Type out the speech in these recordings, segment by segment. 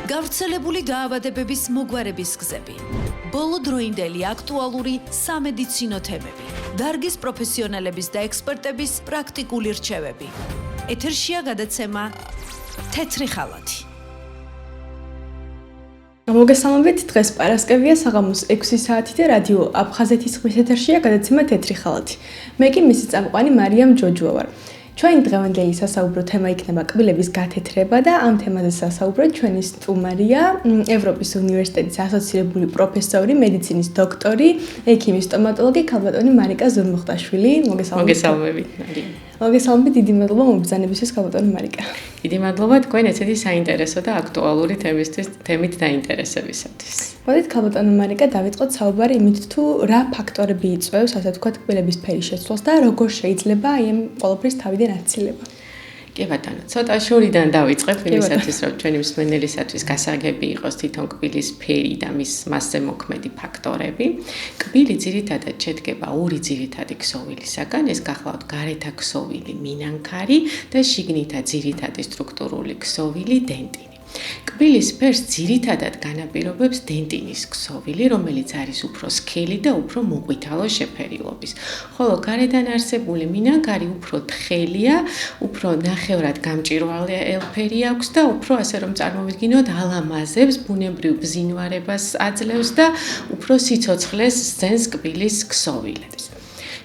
გავრცელებული დაავადებების მოგვარების გზები, ბოლოდროინდელი აქტუალური სამედიცინო თემები, დარგის პროფესიონალების და ექსპერტების პრაქტიკული რჩევები. ეთერშია გადაცემა თეთრი ხალათი. მოგესალმებით, დღეს პარასკევია, საღამოს 6 საათი და რადიო აფხაზეთის ხმის ეთერშია გადაცემა თეთრი ხალათი. მე კი მისი წამყვანი მარიამ ჯოჯუა ვარ. ჩვენი დღევანდელი სასაუბრო თემა იქნება კბილების გათეთრება და ამ თემაზე სასაუბრად ჩვენი სტუმარია ევროპის უნივერსიტეტის ასოცირებული პროფესორი, მედიცინის დოქტორი, ექიმი სტომატოლოგი ქალბატონი მარიკა ზურმუხტაშვილი. მოგესალმებით, მარიამ. მოგესალმებით, დიდი მადლობა მობრძანებისთვის ქალბატონი მარიკა. დიდი მადლობა თქვენ ესეთი საინტერესო და აქტუალური თემით დაინტერესებისათვის. მოდით ქალბატონი მარიკა დავიწყოთ საუბარი იმით თუ რა ფაქტორები იწვევს, ასე ვთქვათ, კბილების ფერის შეცვლას და როგორ შეიძლება აი ამ ყველაფრის თავიდან აცილება. კი ბატონო, ცოტა შორიდან დავიწყებ იმისათვის, რომ ჩვენი მსმენელისათვის გასაგები იყოს თვითონ კბილის ფერი და მასზე მოქმედი ფაქტორები. კბილი ძირითადად შედგება ორი ძირითადი ქსოვილისაგან, ეს გახლავთ გარეთა ქსოვილი მინანქარი და შიგნითა ძირითადი სტრუქტურული ქსოვილი დენტინი. კბილის ფერს ძირითადად განაპირობებს დენტინის ქსოვილი, რომელიც არის უფრო სქელი და უფრო მოყვითალო შეფერილობის. ხოლო გარედან არსებული მინანქარი უფრო თხელია, უფრო ნახევრად გამჭვირვალე ელფერი აქვს და უფრო ასე რომ წარმოვიდგინოთ, ალამაზებს, ბუნებრივ ბზინვარებას აძლევს და უფრო სიცოცხლეს სცემს კბილის ქსოვილებს.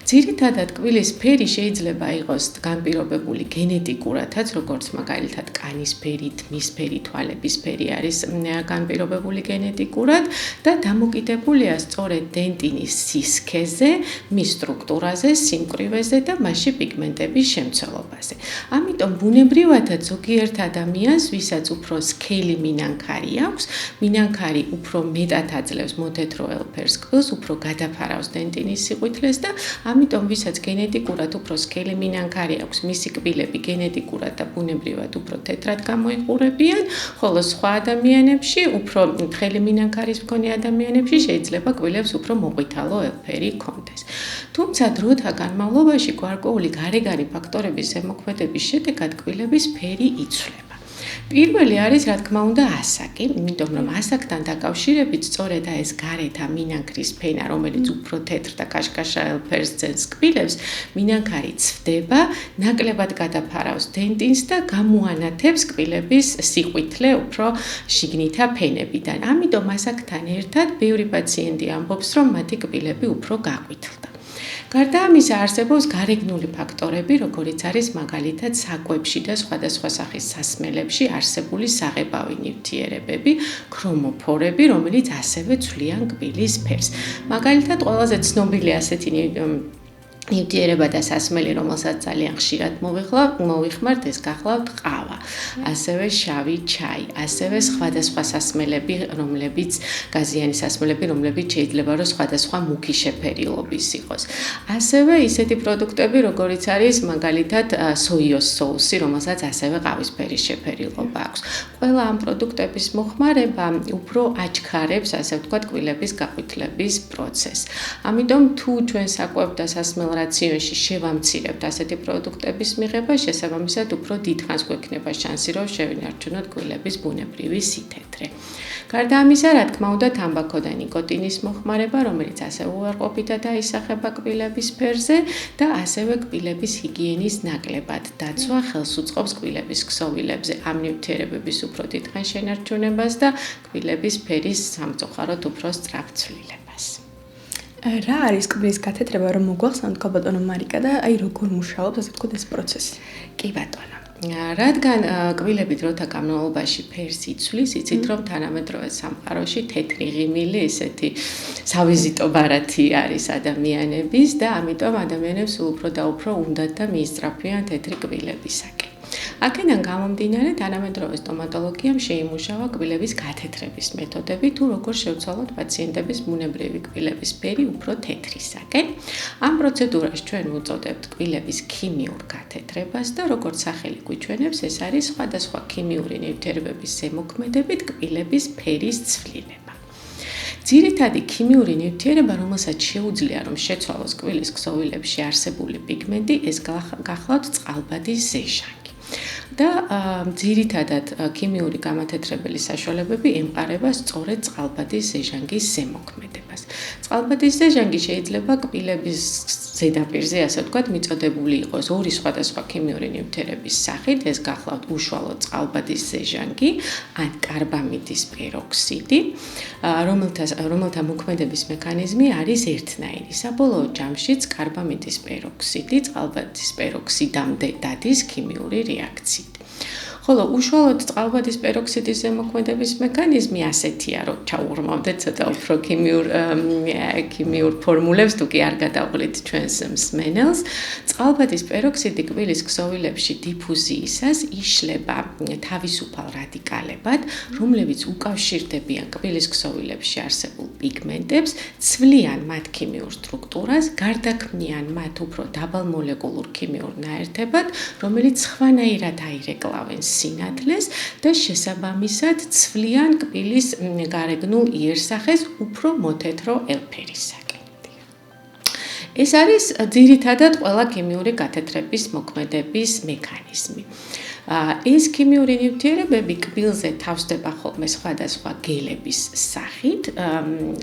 ძირითადად კბილის ფერი შეიძლება იყოს განპირობებული გენეტიკურადაც, როგორც მაგალითად კანის ფერი, თმის ფერი, თვალების ფერი არის განპირობებული გენეტიკურად და დამოკიდებულია სწორედ დენტინის სისქეზე, მის სტრუქტურაზე, სიმკვრივეზე და მასში პიგმენტების შემცველობაზე. ამიტომ ბუნებრივადაც ზოგიერთ ადამიანს, ვისაც უფრო სქელი მინანქარი აქვს, მინანქარი უფრო მეტად აძლევს მოთეთრო ელფერს კბილს, უფრო გადაფარავს დენტინის სიყვითლეს და ამიტომ ვისაც გენეტიკურად უფრო სქელი მინანქარი აქვს, მისი კბილები გენეტიკურად და ბუნებრივად უფრო თეთრად გამოიყურებიან, ხოლო სხვა ადამიანებში, უფრო თხელი მინანქარის მქონე ადამიანებში შეიძლება კბილებს უფრო მოყვითალო ელფერი ჰქონდეს. თუმცა დროთა განმავლობაში გარკვეული გარეგანი ფაქტორების ზემოქმედების შედეგად კბილების ფერი იცვლება. პირველი არის, რა თქმა უნდა, ასაკი, იმიტომ რომ ასაკთან დაკავშირებით სწორედ ეს გარეთა მინანქრის ფენა, რომელიც უფრო თეთრ და კაშკაშა ელფერს ძენს კბილებს, მინანქარი ცვდება, ნაკლებად გადაფარავს დენტინს და გამოანათებს კბილების სიყვითლე უფრო შიგნითა ფენებიდან. ამიტომ ასაკთან ერთად ბევრი პაციენტი ამბობს, რომ მათი კბილები უფრო გაყვითლდა. გარდა ამისა არსებობს გარეგნული ფაქტორები, როგორიც არის მაგალითად საკვებში და სხვადასხვა სახის სასმელებში არსებული საღებავი ნივთიერებები, ქრომოფორები, რომელიც ასევე ცვლიან კბილის ფერს. მაგალითად, ყველაზე ცნობილი ასეთი ნივთიერება და სასმელი, რომელსაც ძალიან ხშირად მოვიხმართ, ეს გახლავთ ყავა, ასევე შავი ჩაი, ასევე სხვადასხვა სასმელები, გაზიანი სასმელები, რომლებიც შეიძლება რომ სხვადასხვა მუქი შეფერილობის იყოს. ასევე ისეთი პროდუქტები, როგორიც არის მაგალითად სოიოს соуსი, რომელსაც ასევე ყავისფერი შეფერილობა აქვს. ყველა ამ პროდუქტების მოხმარება უფრო აჩქარებს, ასე ვთქვათ, კბილების გაყვითლების პროცესს. ამიტომ თუ ჩვენ საკვებ და სასმელ რაციონში შევამცირებთ ასეთი პროდუქტების მიღება, შესაბამისად უფრო დიდხანს გვექნება შანსი, რომ შევინარჩუნოთ კბილების ბუნებრივი სითეთრე. გარდა ამისა, რა თქმა უნდა, თამბაქო და ნიკოტინის მოხმარება, რომელიც ასევე უარყოფითად აისახება კბილების ფერზე და ასევე კბილების ჰიგიენის ნაკლებად დაცვა ხელს უწყობს კბილების ქსოვილებზე ამ ნივთიერებების უფრო დიდხანს შენარჩუნებას და კბილების ფერის სამწუხაროდ უფრო სწრაფ ცვლილებას. რა არის კბილის გათეთრება, რომ მოგვახსენოთ ქალბატონო მარიკა და აი როგორ მუშაობს, ასე ვთქვათ, ეს პროცესი? კი ბატონო. რადგან კბილები დროთა განმავლობაში ფერს იცვლის, იცით რომ თანამედროვე სამყაროში თეთრი ღიმილი ესეთი სავიზიტო ბარათი არის ადამიანების და ამიტომ ადამიანებს უფრო და უფრო უნდათ და მიისწრაფვიან თეთრი კბილებისაკენ. აქედან გამომდინარე, თანამედროვე სტომატოლოგიამ შეიმუშავა კბილების გათეთრების მეთოდები, თუ როგორ შევცვალოთ პაციენტების ბუნებრივი კბილების ფერი უფრო თეთრისაკენ. ამ პროცედურას ჩვენ ვუწოდებთ კბილების ქიმიურ გათეთრებას და როგორც სახელი გვიჩვენებს, ეს არის სხვადასხვა ქიმიური ნივთიერებების ზემოქმედებით კბილების ფერის ცვლილება. ძირითადი ქიმიური ნივთიერება, რომელსაც შეუძლია რომ შეცვალოს კბილის ქსოვილებში არსებული პიგმენტი, ეს გახლავთ წყალბადის ზეჟანგი. და ძირითადად ქიმიური გამათეთრებელი საშუალებები ემყარება სწორედ წყალბადის ზეჟანგის ზემოქმედებას. წყალბადის ზეჟანგი შეიძლება კბილების ზედაპირზე, ასე ვთქვათ, მიწოდებული იყოს ორი სხვადასხვა ქიმიური ნივთიერების სახით, ეს გახლავთ უშუალოდ წყალბადის ზეჟანგი ან კარბამიდის პეროქსიდი, რომელთა მოქმედების მექანიზმი არის ერთნაირი. საბოლოო ჯამშიც კარბამიდის პეროქსიდი წყალბადის პეროქსიდამდე დადის ქიმიური რეაქციით. ხოლო უშუალოდ წყალბადის პეროქსიდის ზემოქმედების მექანიზმი ასეთია, რომ ჩაუღრმავდეთ ცოტა უფრო ქიმიურ ფორმულებს, თუ კი არ გადავღლით ჩვენს მსმენელს. წყალბადის პეროქსიდი კბილის ქსოვილებში დიფუზიისას იშლება თავისუფალ რადიკალებად, რომლებიც უკავშირდებიან კბილის ქსოვილებში არსებულ პიგმენტებს, ცვლიან მათ ქიმიურ სტრუქტურას, გარდაქმნიან მათ უფრო დაბალმოლეკულურ ქიმიურ ნაერთებად, რომელიც სხვანაირად აირეკლავენ სინათლეს და შესაბამისად ცვლიან კბილის გარეგნულ იერსახეს უფრო მოთეთრო ელფერისაკენ. ეს არის ძირითადად ყველა ქიმიური გათეთრების მოქმედების მექანიზმი. ეს ქიმიური ნივთიერებები კბილზე თავსდება ხოლმე სხვადასხვა გელების სახით,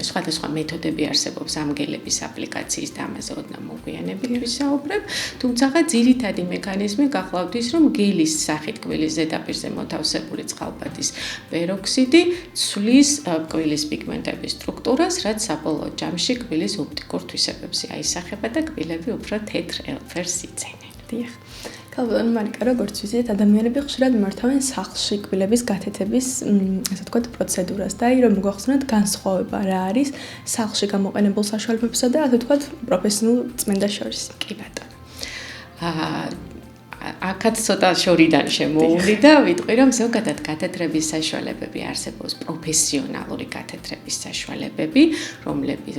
სხვადასხვა მეთოდები არსებობს ამ გელების აპლიკაციის და ამაზე ოდნავ მოგვიანებით ვისაუბრებ, თუმცა ძირითადი მექანიზმი გახლავთ ის, რომ გელის სახით კბილის ზედაპირზე მოთავსებული წყალბადის პეროქსიდი ცვლის კბილის პიგმენტების სტრუქტურას, რაც საბოლოო ჯამში კბილის ოპტიკურ თვისებებზე აისახება და კბილები უფრო თეთრ ელფერს იცენენ. დიახ. ქალბატონო მარიკა, როგორც ვიცით, ადამიანები ხშირად მართავენ სახლში კბილების გათეთების, ასე ვთქვათ, პროცედურას და რომ მოგახსნათ განსხვავება რა არის სახლში გამოყენებულ საშუალებებსა და ასე ვთქვათ, პროფესიონალ წმენდას შორის. კი ბატონო. აქაც ცოტა შორიდან შემოვული და ვიტყვი, რომ ზოგადად გათეთრების საშუალებები არსებობს პროფესიონალური გათეთრების საშუალებები,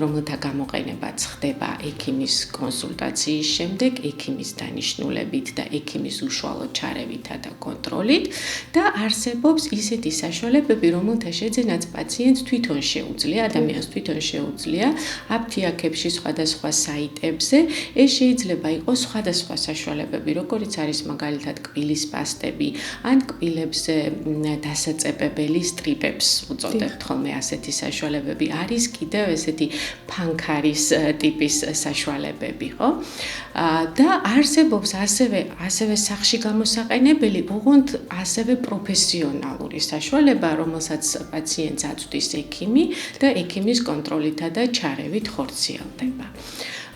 რომელთა გამოყენებაც ხდება ექიმის კონსულტაციის შემდეგ, ექიმის დანიშნულებით და ექიმის უშუალო ჩარევითა და კონტროლით და არსებობს ისეთი საშუალებები, რომელთა შეძენაც პაციენტს თვითონ შეუძლია, ადამიანს თვითონ შეუძლია აფთიაქებში სხვადასხვა საიტებზე, ეს შეიძლება იყოს სხვადასხვა საშუალებები, როგორიც არის მაგალითად კბილის პასტები, ან კბილებზე დასაწებებელი სტრიპებს უწოდებთ ხოლმე ასეთი საშუალებები. არის კიდევ ესეთი ფანქარის ტიპის საშუალებები, ხო? და არსებობს ასევე სახში გამოსაყენებელი, ოღონდ ასევე პროფესიონალური საშუალება, რომელსაც პაციენტს აწვდის ექიმი და ექიმის კონტროლითა და ჩარევით ხორციელდება.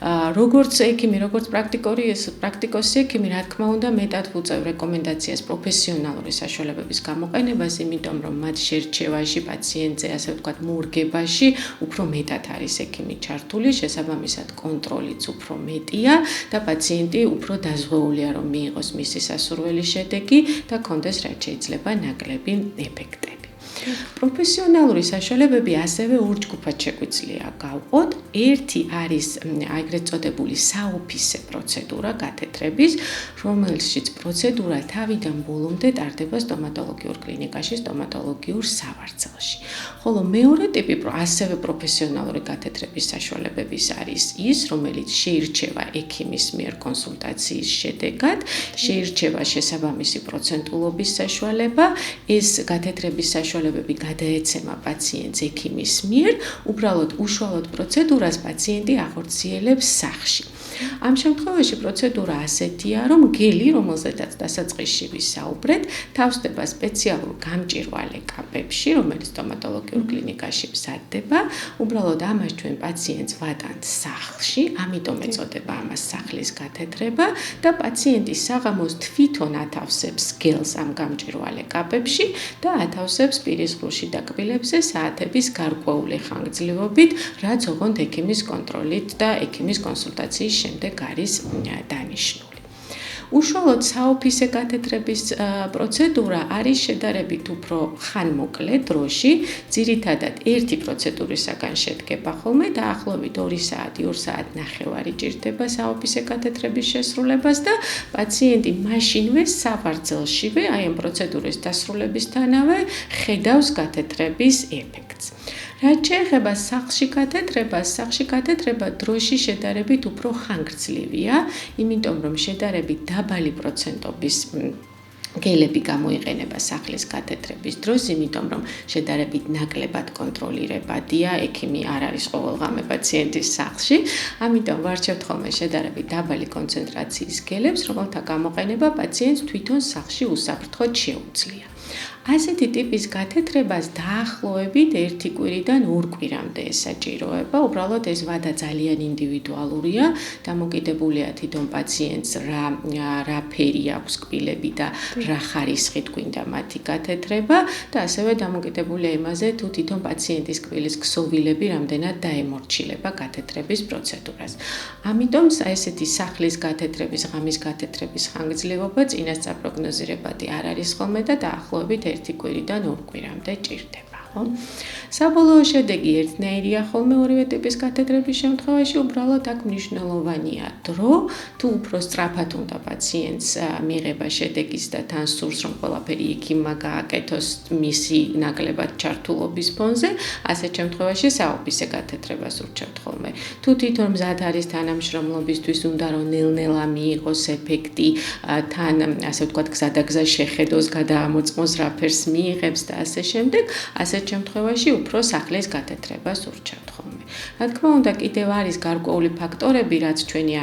როგორც ექიმი, როგორც პრაქტიკოსი ექიმი, რა თქმა უნდა, მეტად ვუწევ რეკომენდაციას პროფესიონალური საშუალებების გამოყენებას, იმიტომ რომ მათ შერჩევაში, პაციენტზე, ასე ვთქვათ, მორგებაში უფრო მეტად არის ექიმი ჩართული, შესაბამისად კონტროლიც უფრო მეტია და პაციენტი უფრო დაზღვეულია, რომ მიიღოს მისი სასურველი შედეგი და კონდეს რაც შეიძლება ნაკლები ეფექტები. პროფესიონალური საშუალებები ასევე ორ ჯგუფად შეგვიძლია გავყოთ. ერთი არის ეგრეთ წოდებული საოფისე პროცედურა გათეთრების, რომელშიც პროცედურა თავიდან ბოლომდე ტარდება სტომატოლოგიურ კლინიკაში, სტომატოლოგიურ სავარძელში. ხოლო მეორე ტიპი ასევე პროფესიონალური გათეთრების საშუალებების არის ის, რომელიც შეირჩევა ექიმის მიერ კონსულტაციის შედეგად, შეირჩევა შესაბამისი პროცენტულობის საშუალება, ეს გათეთრების საშუალებები გადაეცემა პაციენტს ექიმის მიერ, უბრალოდ უშუალოდ პროცედურას პაციენტი ახორციელებს სახლში. ამ შემთხვევაში პროცედურა ასეთია, რომ გელი, რომელზედაც დასაწყისში ვისაუბრეთ, თავსდება სპეციალურ გამჭვირვალე კაპებში, რომელიც სტომატოლოგიურ კლინიკაში მზადდება. უბრალოდ ამას ჩვენ პაციენტს ვატანთ სახლში, ამიტომ ეწოდება ამას სახლის გათეთრება და პაციენტი საღამოს თვითონ ათავსებს გელს ამ გამჭვირვალე კაპებში და ათავსებს პირის ღრუში და კბილებზე საათების გარკვეული ხანგრძლივობით, რაც ოღონდ ექიმის კონტროლით და ექიმის კონსულტაციის შემდეგ არის დანიშნული. უშუალოდ საოფისე გათეთრების პროცედურა არის შედარებით უფრო ხანმოკლე დროში, ძირითადად ერთი პროცედურისაგან შედგება ხოლმე დაახლოებით 2 საათი, 2 საათნახევარი ჭირდება საოფისე გათეთრების შესრულებას და პაციენტი მაშინვე სავარძელშივე, აი ამ პროცედურის დასრულებისთანავე ხედავს გათეთრების ეფექტს. რაც შეეხება სახლში გათეთრება დროში შედარებით უფრო ხანგრძლივია, იმიტომ რომ შედარებით დაბალი პროცენტობის გელები გამოიყენება სახლის გათეთრების დროს, იმიტომ რომ შედარებით ნაკლებად კონტროლირებადია, ექიმი არ არის ყოველდღე პაციენტის სახლში, ამიტომ ვარჩევთ ხოლმე შედარებით დაბალი კონცენტრაციის გელებს, რომელთა გამოყენება პაციენტს თვითონ სახლში უსაფრთხოდ შეუძლია. ასეთი ტიპის გათეთრებას დაახლოებით 1 კვირიდან 2 კვირამდე ესაჭიროება. უბრალოდ ეს ვადა ძალიან ინდივიდუალურია, დამოკიდებულია თვითონ პაციენტს რა ფერი აქვს კბილები და რა ხარისხით გვინდა მათი გათეთრება და ასევე დამოკიდებულია იმაზე, თუ თვითონ პაციენტის კბილის ქსოვილები რამდენად დაემორჩილება გათეთრების პროცედურას. ამიტომ ესეთი სახლის გათეთრების, ღამის გათეთრების ხანგრძლივობა წინასწარ პროგნოზირებადი არ არის ხოლმე და დაახლოებით 1 კვირიდან 2 კვირამდე ჭირდება, ხო? საბოლოო შედეგი ერთნაირია ხოლმე ორივე ტიპის გათეთრების შემთხვევაში, უბრალოდ აქ მნიშვნელოვანია დრო, თუ უფრო სწრაფად უნდა პაციენტს მიიღება შედეგის და თან სურს, რომ ყველაფერი ექიმმა გააკეთოს მისი ნაკლებად ჩართულობის ფონზე, ასეთ შემთხვევაში საოფისე გათეთრებას ურჩევთ ხოლმე. თუ თვითონ მზად არის თანამშრომლობისთვის, უნდა რომ ნელ-ნელა მიიღოს ეფექტი, თან ასე ვთქვათ, გზადაგზა შეხედოს, გადაამოწმოს რა ფერს მიიღებს და ასე შემდეგ, ასეთ შემთხვევაში უფრო სახლის გათეთრებას ურჩევთ ხოლმე. რა თქმა უნდა, კიდევ არის გარკვეული ფაქტორები, რაც ჩვენი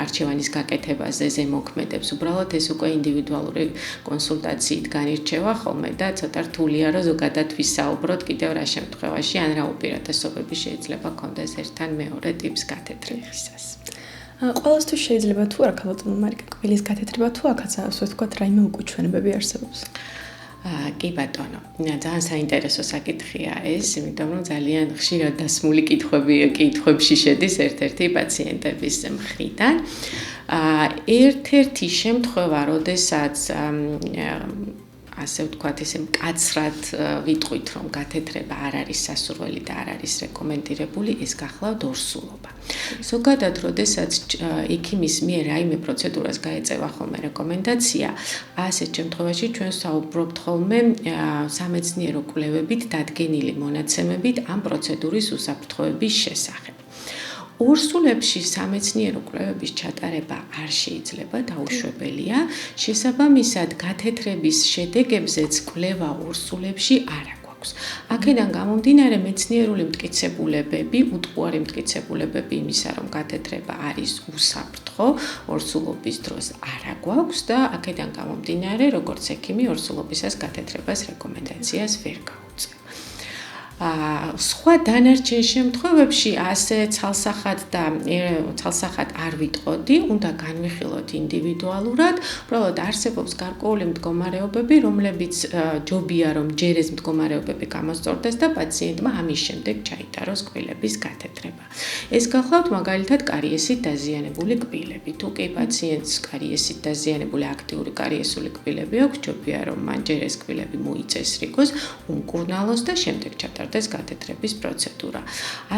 არჩევანის გაკეთებაზე ზემოქმედებს. უბრალოდ ეს უკვე ინდივიდუალური კონსულტაციით განირჩევა ხოლმე და ცოტა რთულია, რომ ზოგადად ვისაუბროთ კიდევ რა შემთხვევაში ან რა უპირატესობები შეიძლება გქონდეს ერთთან მეორე ტიპს გათეთრებისას. ყველასთვის შეიძლება თუ არა ქალბატონო მარიკა, კბილის გათეთრება თუ აქაც ასე ვთქვათ, რაიმე უკუჩვენებები არსებობს? კი ბატონო, ძალიან საინტერესო საკითხია ეს, იმიტომ რომ ძალიან ხშირად დასმული კითხვებში შედის ერთ-ერთი პაციენტების მხრიდან. ერთ-ერთი შემთხვევა, როდესაც ასე ვთქვათ, ესე მკაცრად ვიტყვით, რომ გათეთრება არ არის სასურველი და არ არის რეკომენდირებული, ეს გახლავთ ორსულობა. ზოგადად, როდესაც ექიმის მიერ რაიმე პროცედურას გაეწევა ხოლმე რეკომენდაცია, ასეთ შემთხვევაში ჩვენ საუბრობთ ხოლმე სამეცნიერო კვლევებით დადგენილი მონაცემებით ამ პროცედურის უსაფრთხოების შესახებ. ორსულებში სამეცნიერო კვლევების ჩატარება არ შეიძლება, დაუშვებელია, შესაბამისად გათეთრების შედეგებზეც კვლევა ორსულებში არ აქვს. აქედან გამომდინარე მეცნიერული მტკიცებულებები, უტყუარი მტკიცებულებები იმისა, რომ გათეთრება არის უსაფრთხო, ორსულობის დროს არ გვაქვს და აქედან გამომდინარე, როგორც ექიმი ორსულობისას გათეთრებას რეკომენდაციას ვერ გავუწევ. სხვა დანარჩენ შემთხვევებში ასე ცალსახად არ ვიტყოდი, უნდა განვიხილოთ ინდივიდუალურად, უბრალოდ არსებობს გარკვეული მდგომარეობები, რომლებიც ჯობია რომ ჯერ ეს მდგომარეობები გამოსწორდეს და პაციენტმა ამის შემდეგ ჩაიტაროს კბილების გათეთრება. ეს გახლავთ მაგალითად კარიესით დაზიანებული კბილები. თუ კი პაციენტს კარიესით დაზიანებული აქტიური კარიესული კბილები აქვს, ჯობია რომ მან ჯერ ეს კბილები მოიწესრიგოს, უმკურნალოს და შემდეგ ჩატარდეს გათეთრების პროცედურა.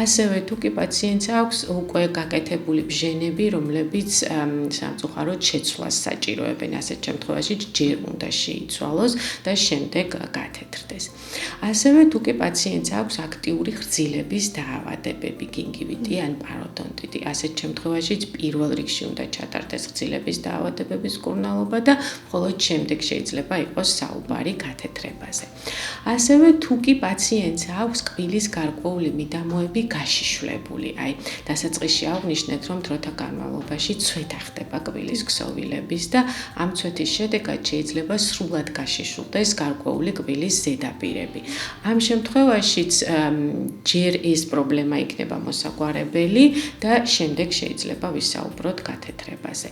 ასევე თუ კი პაციენტს აქვს უკვე გაკეთებული ბჟენები, რომლებიც სამწუხაროდ შეცვლას საჭიროებენ, ასეთ შემთხვევაში ჯერ უნდა შეიცვალოს და შემდეგ გათეთრდეს. ასევე თუ კი პაციენტს აქვს აქტიური ხრძილების დაავადებები, გინგივიტი ან პაროდონტიტი, ასეთ შემთხვევაშიც პირველ რიგში უნდა ჩატარდეს ხრძილების დაავადებების მკურნალობა და მხოლოდ შემდეგ შეიძლება იყოს საუბარი გათეთრებაზე. ასევე თუ კი პაციენტს აქვს კბილის გარკვეული მიდამოები გაშიშვლებული, აი დასაწყისში აღვნიშნეთ, რომ დროთა განმავლობაში ცვეთა ხდება კბილის ქსოვილების და ამ ცვეთის შედეგად შეიძლება სრულად გაშიშვლდეს გარკვეული კბილის ზედაპირები. ამ შემთხვევაშიც ჯერ ეს პრობლემა იქნება მოსაგვარებელი და შემდეგ შეიძლება ვისაუბროთ გათეთრებაზე.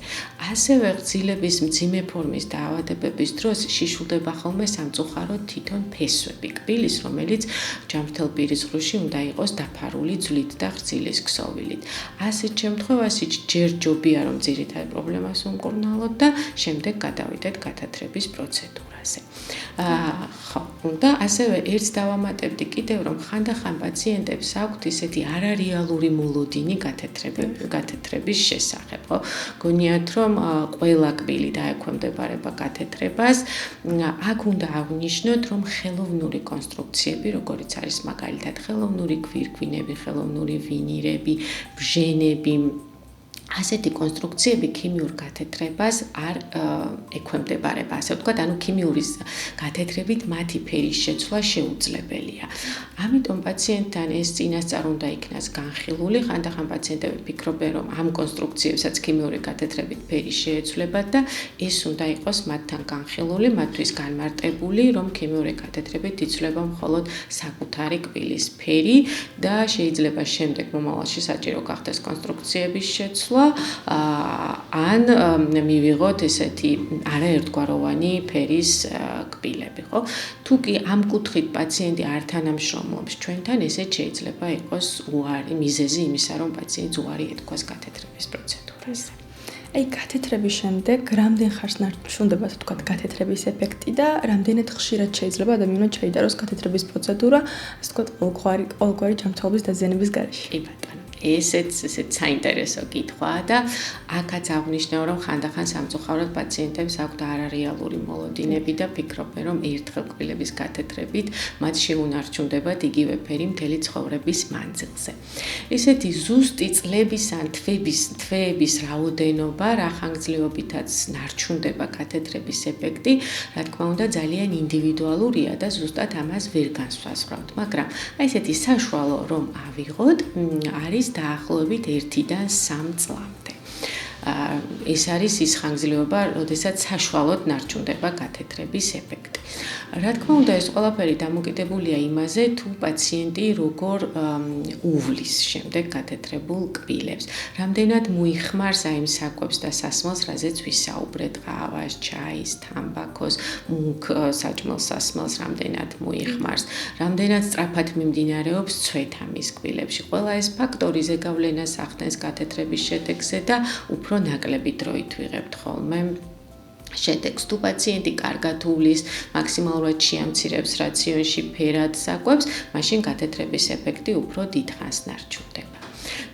ასევე ღვიძლების მძიმე ფორმის დაავადებების დროს შიშვლდება ხოლმე სამწუხაროდ თვითონ ფესვები კბილის, რომელიც ჯამრთელ პირის ღრუში უნდა იყოს დაფარული ძვლით და ღვიძლის ქსოვილით. ასეთ შემთხვევაში ჯერ ჯობია რომ ძირითად პრობლემას უმკურნალოთ და შემდეგ გადავიდეთ გათეთრების პროცედურაზე. ხო, უნდა ასევე ერთს დავამატებდი კიდევ, რომ ხანდახან პაციენტებს აქვთ ისეთი არარეალური მოლოდინი გათეთრების შესახებ, ხო? გონიათ, რომ ყველა კბილი დაექვემდებარება გათეთრებას, აქ უნდა აღვნიშნოთ, რომ ხელოვნური კონსტრუქციები, როგორიც არის მაგალითად ხელოვნური გვირგვინები, ხელოვნური ვინირები, ბჟენები, ასეთი კონსტრუქციები ქიმიურ გათეთრებას არ ექვემდებარება, ასე ვთქვათ, ანუ ქიმიური გათეთრებით მათი ფერის შეცვლა შეუძლებელია. ამიტომ პაციენტთან ეს წინასწარ უნდა იქნას განხილული, ხანდახან პაციენტები ფიქრობენ, რომ ამ კონსტრუქციებსაც ქიმიური გათეთრებით ფერი შეეცვლებათ და ეს უნდა იყოს მათთან განხილული, მათთვის განმარტებული, რომ ქიმიური გათეთრებით იცვლება მხოლოდ საკუთარი კბილის ფერი და შეიძლება შემდეგ მომავალში საჭირო გახდეს კონსტრუქციების შეცვლა ან მივიღოთ ესეთი არაერთგვაროვანი ფერის კბილები, ხო? თუ კი ამ კუთხით პაციენტი არ თანამშრომლობს ჩვენთან, ესეც შეიძლება იყოს უარი მიზეზი იმისა, რომ პაციენტს უარი ეთქვას გათეთრების პროცედურაზე. აი, გათეთრების შემდეგ რამდენ ხანს ნარჩუნდება, ასე ვთქვათ, გათეთრების ეფექტი და რამდენად ხშირად შეიძლება ადამიანმა ჩაიდაროს გათეთრების პროცედურა, ასე ვთქვათ, ყოველგვარი ჯანმრთელობის დაზიანების გარეშე? კი ბატონო. ესეც საინტერესო კითხვაა და აქაც აღნიშნავ, რომ ხანდახან სამწუხაროდ პაციენტებს აქვთ არარეალური მოლოდინები და ფიქრობენ, რომ ერთხელ კბილების გათეთრებით მათ შეუნარჩუნდებათ იგივე ფერი მთელი ცხოვრების მანძილზე. ესეთი ზუსტი წლების ან თვეების რაოდენობა, რა ხანგრძლივობითაც ნარჩუნდება გათეთრების ეფექტი, რა თქმა უნდა, ძალიან ინდივიდუალურია და ზუსტად ამას ვერ განსვასვრავთ, მაგრამ აი ესეთი საშუალო რომ ავიღოთ, არის დაახლოებით 1-დან 3 წლამდე. ეს არის ის ხანგრძლივობა, როდესაც საშუალოდ ნარჩუნდება გათეთრების ეფექტი. რა თქმა უნდა, ეს ყველაფერი დამოკიდებულია იმაზე, თუ პაციენტი როგორ უვლის შემდეგ გათეთრებულ კბილებს. რამდენად მოიხმარს აი იმ საკვებს და სასმელს, რაზეც ვისაუბრეთ, ყავას, ჩაის, თამბაქოს, მუქ საჭმელ სასმელს რამდენად მოიხმარს, რამდენად სწრაფად მიმდინარეობს ცვეთა მის კბილებში. ყველა ეს ფაქტორი ზეგავლენას ახდენს გათეთრების შედეგზე და უფრო ნაკლები დროით ვიღებთ ხოლმე შედეგს. თუ პაციენტი კარგად უვლის, მაქსიმალურად შეამცირებს რაციონში ფერად საკვებს, მაშინ გათეთრების ეფექტი უფრო დიდ ხანს ნარჩუნდება.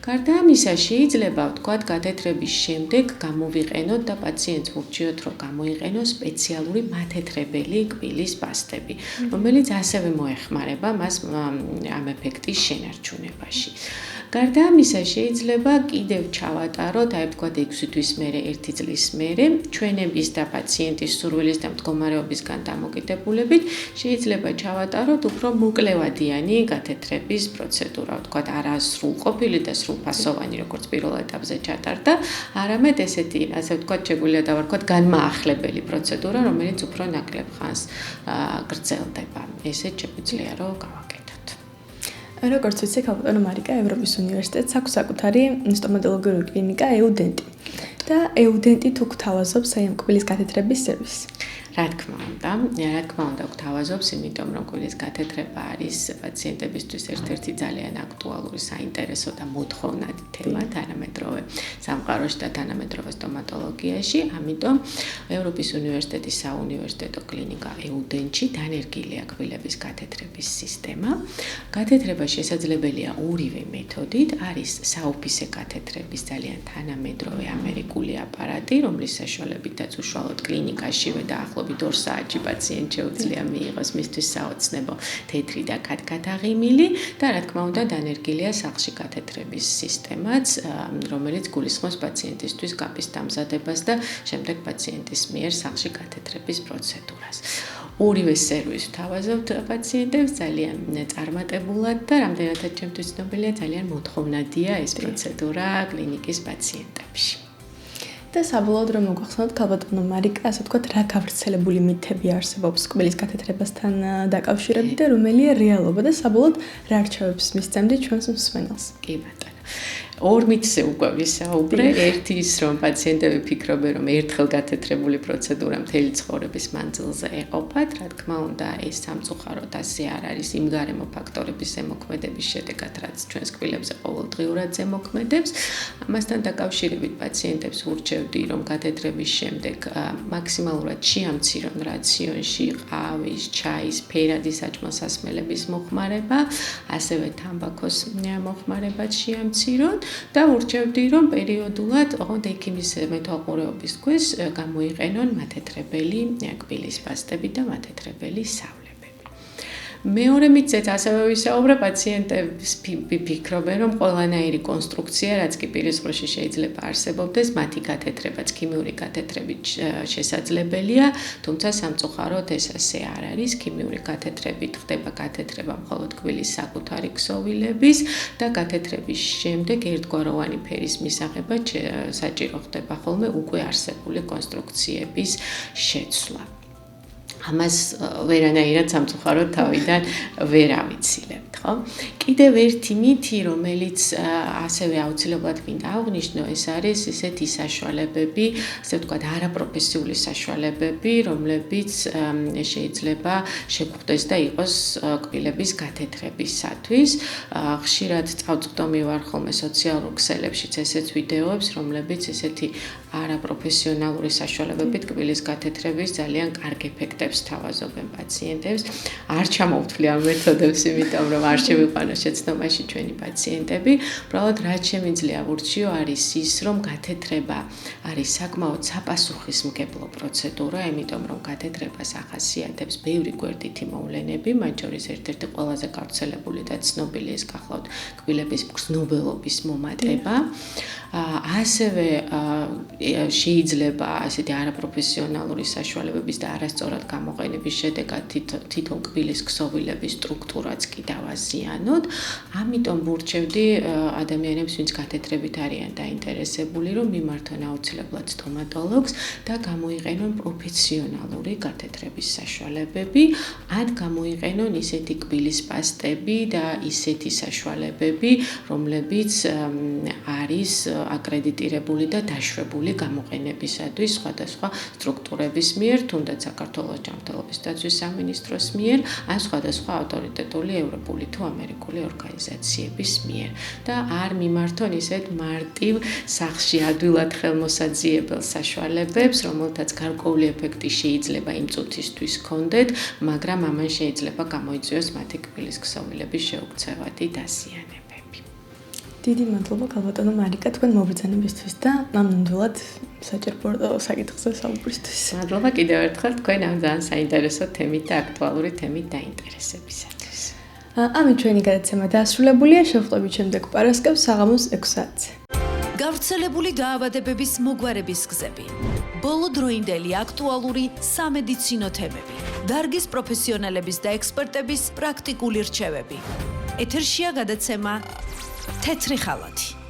გარდა ამისა, შეიძლება ვთქვათ, გათეთრების შემდეგ გამოვიყენოთ და პაციენტს ვურჩიოთ, რომ გამოიყენოს სპეციალური მათეთრებელი კბილის პასტები, რომელიც ასევე მოეხმარება მას ამ ეფექტის შენარჩუნებაში. გარდა ამისა, შეიძლება კიდევ ჩავატაროთ, აი ვთქვათ, 6 თვის მერე, 1 წლის მერე, ჩვენების და პაციენტის სურვილის და მდგომარეობისგან დამოკიდებულებით, შეიძლება ჩავატაროთ უფრო მოკლევადიანი გათეთრების პროცედურა, ვთქვათ, არა სრულყოფილი და სრულფასოვანი, როგორც პირველ ეტაპზე ჩატარდა, არამედ ესეთი, ასე ვთქვათ, შეგვიძლია დავარქვათ, განმაახლებელი პროცედურა, რომელიც უფრო ნაკლებ ხანს გრძელდება. ესეც შეგვიძლია რომ გავაკეთოთ. როგორც ვიცი, ქალბატონო მარიკა, ევროპის უნივერსიტეტს აქვს საკუთარი სტომატოლოგიური კლინიკა EUDENTI და EUDENTI თუ გთავაზობს აი ამ კბილის გათეთრების სერვისს. რა თქმა უნდა, გთავაზობს, იმიტომ რომ კბილის გათეთრება არის პაციენტებისთვის ერთ-ერთი ძალიან აქტუალური, საინტერესო და მოთხოვნადი თემა თანამედროვე სამყაროში და თანამედროვე სტომატოლოგიაში, ამიტომ ევროპის უნივერსიტეტის საუნივერსიტეტო კლინიკა EUDENTI დანერგილია კბილების გათეთრების სისტემა. გათეთრება შესაძლებელია ორივე მეთოდით, არის საოფისე გათეთრების ძალიან თანამედროვე ამერიკული აპარატი, რომლის საშუალებითაც უშუალოდ კლინიკაშივე და ახლობით 2 საათში პაციენტ შეუძლია მიიღოს მისთვის საოცნებო თეთრი და კატკატაღიმილი და რა თქმა უნდა დანერგილია სახლში გათეთრების სისტემაც, რომელიც გულისხმობს პაციენტისთვის კაპის დამზადებას და შემდეგ პაციენტის მიერ სახლში გათეთრების პროცედურას. ორივე სერვისს ვთავაზობთ პაციენტებს ძალიან წარმატებულად და რამდენადაც ჩემთვის ცნობილია, ძალიან მოთხოვნადია ეს პროცედურა კლინიკის პაციენტებში. და საბოლოოდ რომ მოგახსენოთ, ქალბატონო მარიკა, ასე ვთქვათ, რა გავრცელებული მითები არსებობს კბილის გათეთრებასთან დაკავშირებით და რომელია რეალობა და საბოლოოდ რა რჩევებს მისცემთ ჩვენს მსმენელს? კი ბატონო. ორ მითზე უკვე ვისაუბრე. ერთი ის, რომ პაციენტები ფიქრობენ, რომ ერთხელ გათეთრებული პროცედურა მთელი ცხოვრების მანძილზე ეყოფათ. რა თქმა უნდა, ეს სამწუხაროდ ასე არ არის იმ გარემო ფაქტორების ზემოქმედების შედეგად, რაც ჩვენს კბილებზე ყოველდღიურად ზემოქმედებს. ამასთან დაკავშირებით პაციენტებს ვურჩევდი, რომ გათეთრების შემდეგ მაქსიმალურად შეამცირონ რაციონში ყავის, ჩაის, ფერადი საჭმელ-სასმელების მოხმარება, ასევე თამბაქოს მოხმარებაც შეამცირონ. და ურჩევდი, რომ პერიოდულად ოღონდ ექიმის მეთვალყურეობის ქვეშ გამოიყენონ მათეთრებელი კბილის პასტები და მათეთრებელი სავლები. მეორე მითზეც ასევე ვისაუბრე პაციენტების ფიქრობენ, რომ ყველანაირი კონსტრუქცია, რაც კი პირისყროში შეიძლება არსებობდეს, მათი გათეთრებაც ქიმიური გათეთრებით შესაძლებელია, თუმცა სამწუხაროდ ეს ასე არ არის. ქიმიური გათეთრებით ხდება გათეთრება მხოლოდ კბილის საკუთარი ქსოვილების და გათეთრების შემდეგ ერთგვაროვანი ფერის მისაღება საჭირო ხდება ხოლმე უკვე არსებული კონსტრუქციების შეცვლა. ამას ვერანაირად სამწუხაროდ თავიდან ვერ ავიცილებთ, ხო? კიდევ ერთი მითი, რომელიც ასევე აუცილებლად მინდა აღვნიშნო, ეს არის ესეთი საშუალებები, ასე ვთქვათ, არაპროფესიული საშუალებები, რომლებიც შეიძლება შეგვხვდეს და იყოს კბილების გათეთრებისათვის. ხშირად წავწვდომი ვარ ხოლმე სოციალურ ქსელებშიც ესეთ ვიდეოებს, რომლებიც ესეთი არაპროფესიონალური საშუალებებით კბილის გათეთრების ძალიან კარგ ეფექტებს თავაზობენ პაციენტებს. არ ჩამოვთვლი ამ მეთოდებს, იმიტომ რომ არ შევიყვანო შეცდომაში ჩვენი პაციენტები. უბრალოდ რაც შემიძლია ვურჩიო არის ის, რომ გათეთრება არის საკმაოდ საპასუხისმგებლო პროცედურა, იმიტომ რომ გათეთრებას ახასიათებს ბევრი გვერდითი მოვლენები, მათ შორის ერთ-ერთი ყველაზე გავრცელებული და ცნობილი ის გახლავთ კბილების მგრძნობელობის მომატება. ასევე შეიძლება ასეთი არაპროფესიონალური საშუალებების და არასწორად გამოყენების შედეგად თვითონ კბილის ქსოვილების სტრუქტურაც კი დავაზიანოთ. ამიტომ ვურჩევდი ადამიანებს, ვინც გათეთრებით არიან დაინტერესებული, რომ მიმართონ აუცილებლად სტომატოლოგს და გამოიყენონ პროფესიონალური გათეთრების საშუალებები, ან გამოიყენონ ისეთი კბილის პასტები და ისეთი საშუალებები, რომლებიც არის აკრედიტირებული და დაშვებული გამოყენებისათვის სხვადასხვა სტრუქტურების მიერ, თუნდაც საქართველოს ჯანმრთელობის დაცვის სამინისტროს მიერ, ან სხვადასხვა ავტორიტეტული ევროპული თუ ამერიკული ორგანიზაციების მიერ. და არ მიმართონ ისეთ მარტივ სახში ადვილად ხელმოსაძიებელ საშუალებებს, რომელთაც გარკვეული ეფექტი შეიძლება იმ წუთისთვის ჰქონდეთ, მაგრამ ამან შეიძლება გამოიწვიოს მათი კბილის ქსოვილების შეუქცევადი დაზიანებები. დიდი მადლობა ქალბატონო მარიკა თქვენ მობრძანებისთვის და ნამდვილად საჭირო საკითხზე საუბრისთვის. მადლობა კიდევ ერთხელ თქვენ ამ ძალიან საინტერესო თემით და აქტუალური თემით დაინტერესებისათვის. ამით ჩვენი გადაცემა დასრულებულია. შევხვდებით შემდეგ პარასკევს საღამოს 6 საათზე. გავრცელებული დაავადებების მოგვარების გზები. ბოლოდროინდელი აქტუალური სამედიცინო თემები. დარგის პროფესიონალების და ექსპერტების პრაქტიკული რჩევები. ეთერშია გადაცემა თეთრი ხალათი.